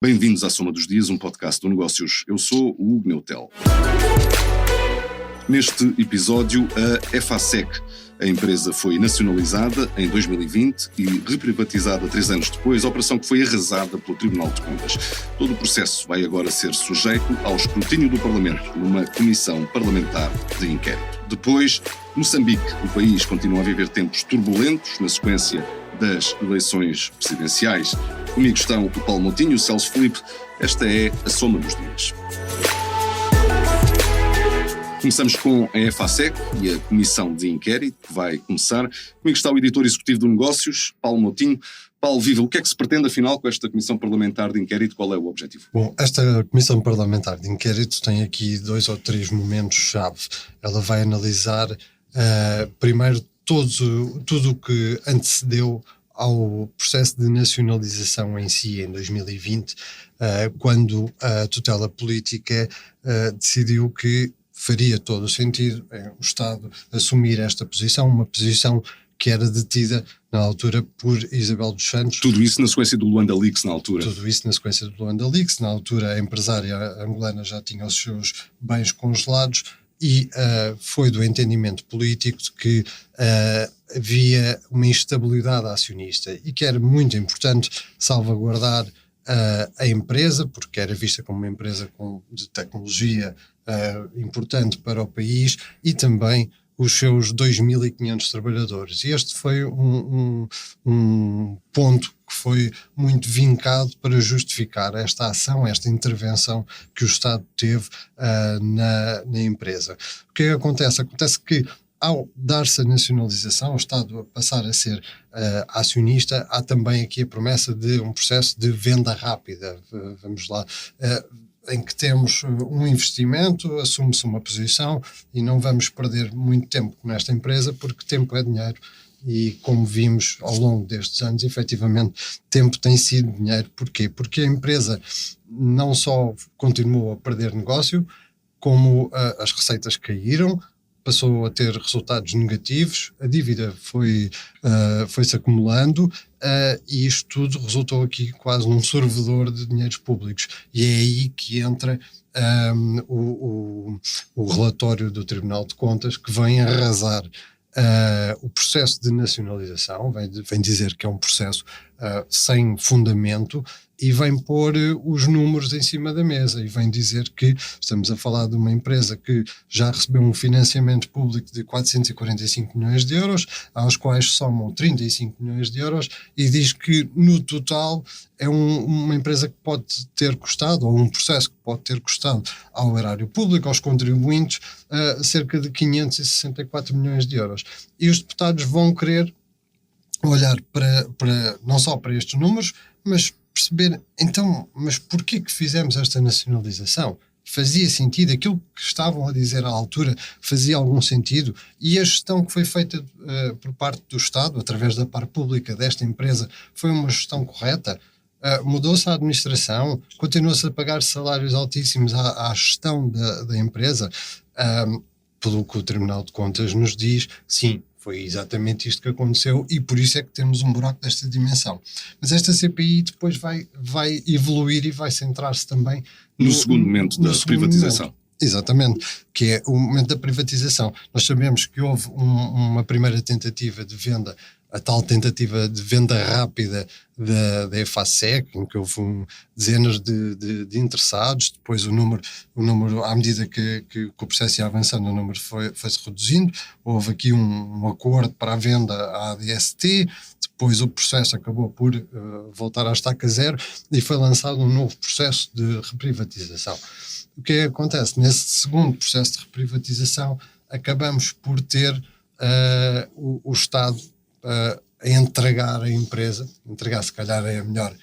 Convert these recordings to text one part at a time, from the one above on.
Bem-vindos à Soma dos Dias, um podcast do Negócios. Eu sou o Hugo Neutel. Neste episódio, a EFASEC. A empresa foi nacionalizada em 2020 e reprivatizada 3 anos depois, a operação que foi arrasada pelo Tribunal de Contas. Todo o processo vai agora ser sujeito ao escrutínio do Parlamento, numa comissão parlamentar de inquérito. Depois, Moçambique. O país continua a viver tempos turbulentos na sequência das eleições presidenciais. Comigo estão o Paulo Moutinho e o Celso Filipe. Esta é a Soma dos Dias. Começamos com a EFASEC e a comissão de inquérito que vai começar. Comigo está o editor executivo do Negócios, Paulo Moutinho. Paulo, viva, o que é que se pretende afinal com esta comissão parlamentar de inquérito? Qual é o objetivo? Bom, esta comissão parlamentar de inquérito tem aqui 2 ou 3 momentos-chave. Ela vai analisar primeiro tudo o que antecedeu ao processo de nacionalização em si, em 2020, quando a tutela política decidiu que faria todo o sentido o Estado assumir esta posição, uma posição que era detida na altura por Isabel dos Santos. Tudo isso na sequência do Luanda Leaks na altura? Tudo isso na sequência do Luanda Leaks. Na altura a empresária angolana já tinha os seus bens congelados e foi do entendimento político de que havia uma instabilidade acionista e que era muito importante salvaguardar a empresa, porque era vista como uma empresa de tecnologia importante para o país e também os seus 2.500 trabalhadores. E este foi um ponto que foi muito vincado para justificar esta ação, esta intervenção que o Estado teve na empresa. O que acontece? Acontece que ao dar-se a nacionalização, o Estado a passar a ser acionista, há também aqui a promessa de um processo de venda rápida. Vamos lá, em que temos um investimento, assume-se uma posição e não vamos perder muito tempo nesta empresa, porque tempo é dinheiro e, como vimos ao longo destes anos, efetivamente, tempo tem sido dinheiro. Porquê? Porque a empresa não só continuou a perder negócio, como as receitas caíram, passou a ter resultados negativos, a dívida foi-se acumulando e isto tudo resultou aqui quase num sorvedor de dinheiros públicos. E é aí que entra o relatório do Tribunal de Contas, que vem arrasar o processo de nacionalização, vem dizer que é um processo sem fundamento e vem pôr os números em cima da mesa e vem dizer que estamos a falar de uma empresa que já recebeu um financiamento público de 445 milhões de euros, aos quais somam 35 milhões de euros, e diz que no total é uma empresa que pode ter custado, ou um processo que pode ter custado ao erário público, aos contribuintes, cerca de 564 milhões de euros. E os deputados vão querer olhar para não só para estes números, mas perceber, então, mas porquê que fizemos esta nacionalização? Fazia sentido? Aquilo que estavam a dizer à altura fazia algum sentido? E a gestão que foi feita por parte do Estado, através da parte pública desta empresa, foi uma gestão correta? Mudou-se a administração? Continua-se a pagar salários altíssimos à gestão da empresa? Pelo que o Tribunal de Contas nos diz, sim, foi exatamente isto que aconteceu e por isso é que temos um buraco desta dimensão. Mas esta CPI depois vai evoluir e vai centrar-se também no segundo momento da privatização. Momento. Exatamente, que é o momento da privatização. Nós sabemos que houve uma primeira tentativa de venda, a tal tentativa de venda rápida da EFASEC, em que houve dezenas de interessados. Depois o número à medida que o processo ia avançando, o número foi-se reduzindo. Houve aqui um acordo para a venda à ADST, depois o processo acabou por voltar à estaca zero e foi lançado um novo processo de reprivatização. O que acontece? Nesse segundo processo de reprivatização, acabamos por ter o Estado a entregar a empresa, se calhar é a melhor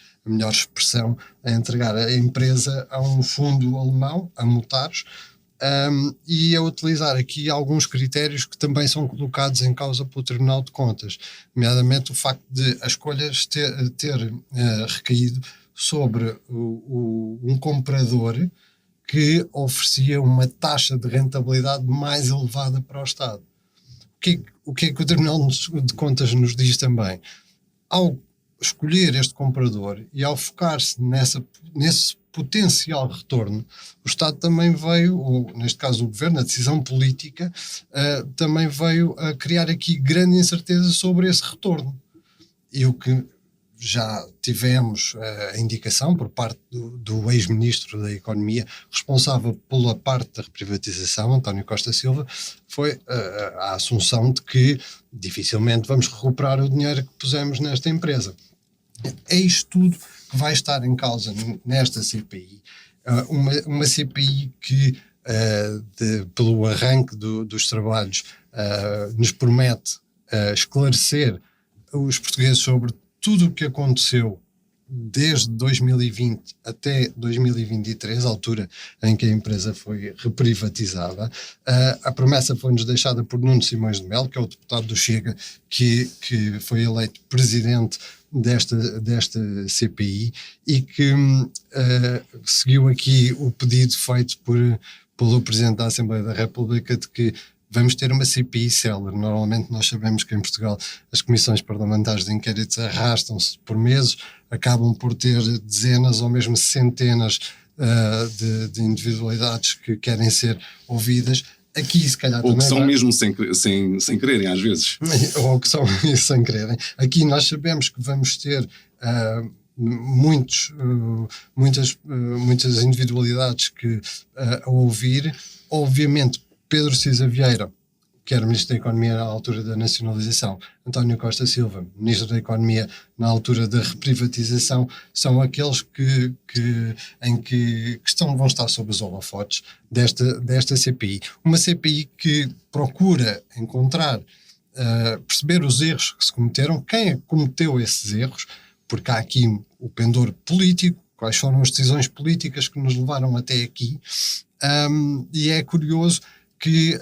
expressão, a entregar a empresa a um fundo alemão, a Mutares, e a utilizar aqui alguns critérios que também são colocados em causa pelo Tribunal de Contas, nomeadamente o facto de a escolha ter recaído sobre um comprador que oferecia uma taxa de rentabilidade mais elevada para o Estado. O que é que o Tribunal de Contas nos diz também? Ao escolher este comprador e ao focar-se nesse potencial retorno, o Estado também veio, ou neste caso o Governo, a decisão política, também veio a criar aqui grande incerteza sobre esse retorno. E o que já tivemos a indicação por parte do ex-ministro da Economia, responsável pela parte da reprivatização, António Costa Silva, foi a assunção de que dificilmente vamos recuperar o dinheiro que pusemos nesta empresa. É isto tudo que vai estar em causa nesta CPI. Uma CPI que, pelo arranque dos trabalhos, nos promete esclarecer os portugueses sobre tudo o que aconteceu desde 2020 até 2023, a altura em que a empresa foi reprivatizada. A promessa foi-nos deixada por Nuno Simões de Melo, que é o deputado do Chega, que foi eleito presidente desta CPI e que seguiu aqui o pedido feito pelo Presidente da Assembleia da República de que vamos ter uma CPI célere. Normalmente nós sabemos que em Portugal as comissões parlamentares de inquérito arrastam-se por meses, acabam por ter dezenas ou mesmo centenas de individualidades que querem ser ouvidas. Aqui, se calhar, ou que são mesmo sem quererem, às vezes. Ou que são sem quererem. Aqui nós sabemos que vamos ter muitas individualidades a ouvir. Obviamente, Pedro Cisa Vieira, que era Ministro da Economia na altura da nacionalização, António Costa Silva, Ministro da Economia na altura da reprivatização, são aqueles que vão estar sob os holofotes desta CPI. Uma CPI que procura encontrar, perceber os erros que se cometeram, quem é que cometeu esses erros, porque há aqui o pendor político, quais foram as decisões políticas que nos levaram até aqui, e é curioso que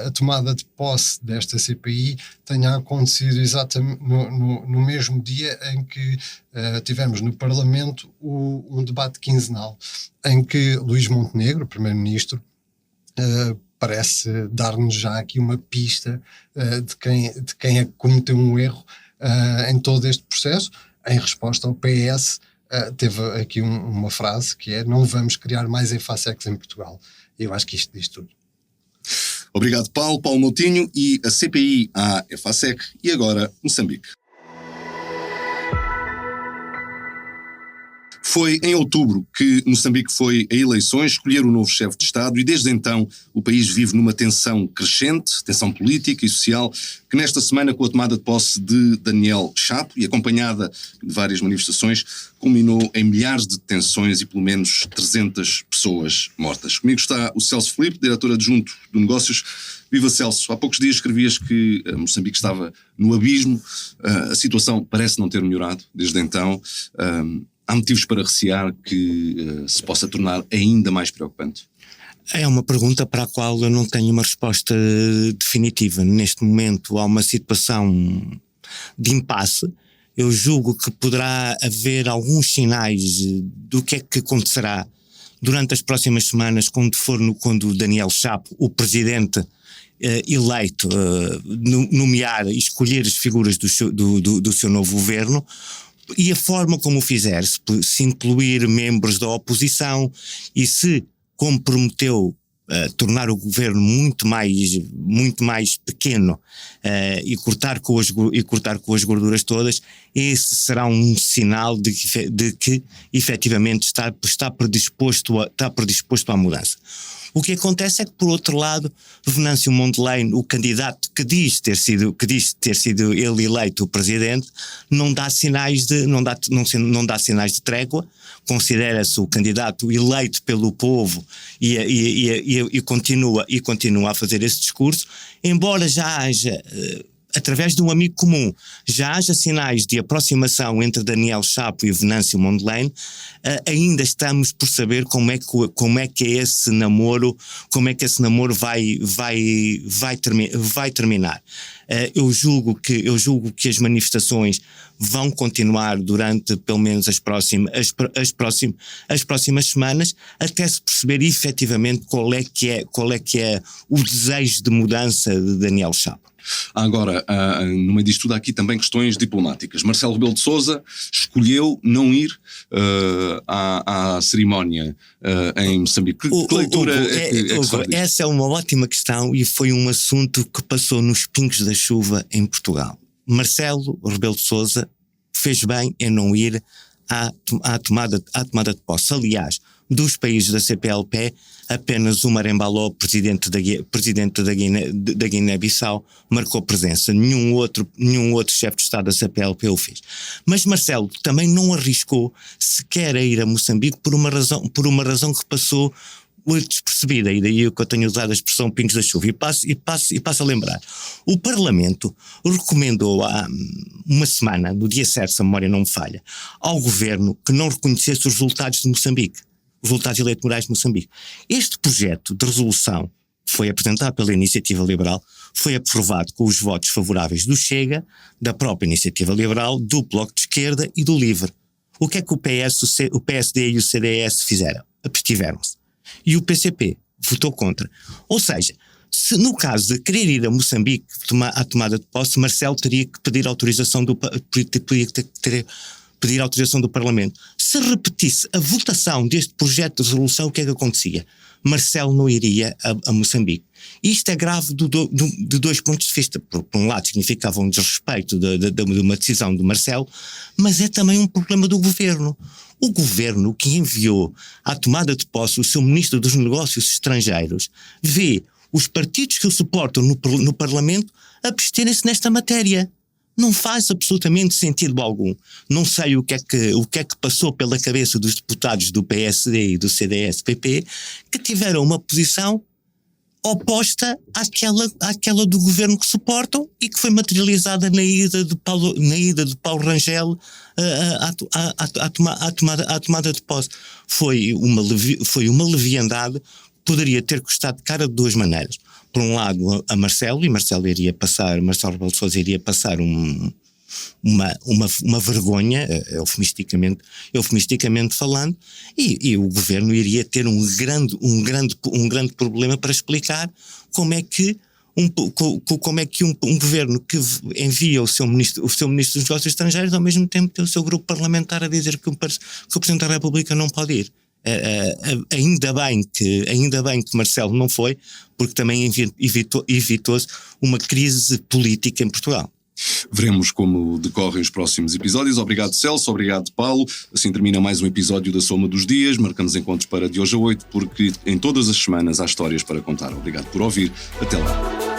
a tomada de posse desta CPI tenha acontecido exatamente no mesmo dia em que tivemos no Parlamento um debate quinzenal, em que Luís Montenegro, Primeiro-Ministro, parece dar-nos já aqui uma pista de quem é que cometeu um erro em todo este processo. Em resposta ao PS, teve aqui uma frase que é: não vamos criar mais EFASECs em Portugal. Eu acho que isto diz tudo. Obrigado, Paulo Moutinho. E a CPI à EFASEC e agora Moçambique. Foi em outubro que Moçambique foi a eleições escolher o novo chefe de Estado e desde então o país vive numa tensão crescente, tensão política e social, que nesta semana, com a tomada de posse de Daniel Chapo e acompanhada de várias manifestações, culminou em milhares de detenções e pelo menos 300 pessoas mortas. Comigo está o Celso Filipe, diretor adjunto de Negócios. Viva, Celso. Há poucos dias escrevias que Moçambique estava no abismo. A situação parece não ter melhorado desde então. Há motivos para recear que se possa tornar ainda mais preocupante? É uma pergunta para a qual eu não tenho uma resposta definitiva. Neste momento há uma situação de impasse. Eu julgo que poderá haver alguns sinais do que é que acontecerá durante as próximas semanas quando o Daniel Chapo, o presidente eleito, nomear e escolher as figuras do seu novo governo. E a forma como o fizer, se incluir membros da oposição e se, como prometeu, tornar o governo muito mais pequeno e cortar com as gorduras todas, esse será um sinal de que efetivamente está predisposto à mudança. O que acontece é que, por outro lado, Venâncio Mondlane, o candidato que diz ter sido ele eleito o presidente, não dá sinais de trégua. Considera-se o candidato eleito pelo povo e continua a fazer esse discurso, embora já haja, através de um amigo comum, já haja sinais de aproximação entre Daniel Chapo e Venâncio Mondlane. Ainda estamos por saber como é que esse namoro vai terminar. Eu julgo que as manifestações vão continuar durante pelo menos as próximas semanas, até se perceber efetivamente qual é que é o desejo de mudança de Daniel Chapo. Agora, no meio disto tudo há aqui também questões diplomáticas. Marcelo Rebelo de Sousa escolheu não ir à cerimónia em Moçambique. Que leitura é que essa é uma ótima questão e foi um assunto que passou nos pingos da chuva em Portugal. Marcelo Rebelo de Sousa fez bem em não ir à tomada de posse. Aliás, dos países da CPLP, apenas o Marembaló, presidente da Guiné-Bissau, marcou presença. Nenhum outro chefe de Estado da CPLP o fez. Mas Marcelo também não arriscou sequer a ir a Moçambique por uma razão que passou despercebida, e daí que eu tenho usado a expressão pingos da chuva, e passo a lembrar. O Parlamento recomendou há uma semana, no dia 7, se a memória não me falha, ao Governo que não reconhecesse os resultados de Moçambique, os resultados eleitorais de Moçambique. Este projeto de resolução foi apresentado pela Iniciativa Liberal, foi aprovado com os votos favoráveis do Chega, da própria Iniciativa Liberal, do Bloco de Esquerda e do LIVRE. O que é que o PSD e o CDS fizeram? Abstiveram-se. E o PCP votou contra. Ou seja, se no caso de querer ir a Moçambique à tomada de posse, Marcelo teria que pedir autorização do Parlamento. Se repetisse a votação deste projeto de resolução, o que é que acontecia? Marcelo não iria a Moçambique. Isto é grave de dois pontos de vista. Por um lado, significava um desrespeito de uma decisão de Marcelo, mas é também um problema do Governo. O Governo que enviou à tomada de posse o seu Ministro dos Negócios Estrangeiros vê os partidos que o suportam no Parlamento absterem-se nesta matéria. Não faz absolutamente sentido algum. Não sei o que é que passou pela cabeça dos deputados do PSD e do CDS-PP que tiveram uma posição oposta àquela do governo que suportam e que foi materializada na ida de Paulo Rangel à tomada de posse. Foi uma leviandade que poderia ter custado cara de duas maneiras. Por um lado a Marcelo, e Marcelo Rebelo de Sousa iria passar uma vergonha, eufemisticamente falando, e o governo iria ter um grande problema para explicar como é que um governo que envia o seu ministro dos Negócios Estrangeiros, ao mesmo tempo tem o seu grupo parlamentar a dizer que o Presidente da República não pode ir. Ainda bem que Marcelo não foi, porque também evitou-se uma crise política em Portugal. Veremos como decorrem os próximos episódios. Obrigado, Celso, obrigado, Paulo. Assim termina mais um episódio da Soma dos Dias. Marcamos encontros para de hoje a 8, porque em todas as semanas há histórias para contar. Obrigado por ouvir. Até lá.